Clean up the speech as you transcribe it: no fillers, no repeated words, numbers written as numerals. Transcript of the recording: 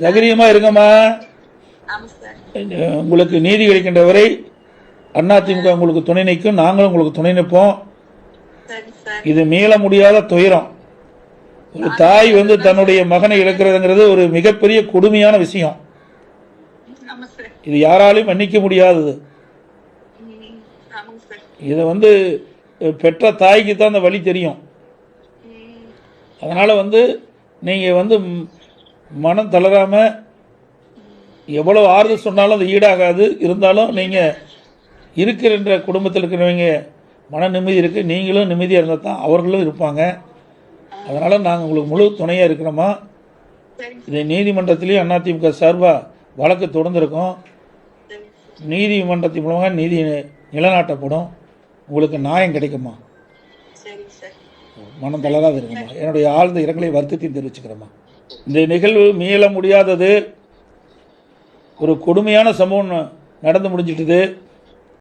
தைரியமா இருங்கம்மா. உங்களுக்கு நீதி கிடைக்கின்ற வரை அதிமுக உங்களுக்கு துணை நிற்கும், நாங்களும் உங்களுக்கு துணை நிற்போம். இது மீள முடியாத துயரம். ஒரு தாய் தன்னுடைய மகனை இழக்கிறதுங்கிறது ஒரு மிகப்பெரிய கொடுமையான விஷயம். இது யாராலையும் மன்னிக்க முடியாதது. இதை பெற்ற தாய்க்கு தான் அந்த வழி தெரியும். அதனால நீங்க மனம் தளராம எவ்வளவு ஆறுதல் சொன்னாலும் அது ஈடாகாது. இருந்தாலும் நீங்க இருக்கிற குடும்பத்தில் இருக்கிறவங்க மன நிம்மதி இருக்கு, நீங்களும் நிம்மதியாக இருந்தால் தான் அவர்களும் இருப்பாங்க. அதனால நாங்கள் உங்களுக்கு முழு துணையாக இருக்கிறோமா. இதை நீதிமன்றத்திலையும் அதிமுக சார்பாக வழக்கு தொடர்ந்துருக்கோம். நீதிமன்றத்தின் மூலமாக நீதி நிலநாட்டப்படும். உங்களுக்கு நியாயம் கிடைக்குமா. மனம் தளராது இருக்குமா. என்னுடைய ஆழ்ந்த இரங்கலை வருத்தத்தையும் தெரிவிச்சுக்கிறோமா. இந்த நிகழ்வு மீள முடியாதது. ஒரு கொடுமையான சம்பவம் நடந்து முடிஞ்சிட்டது.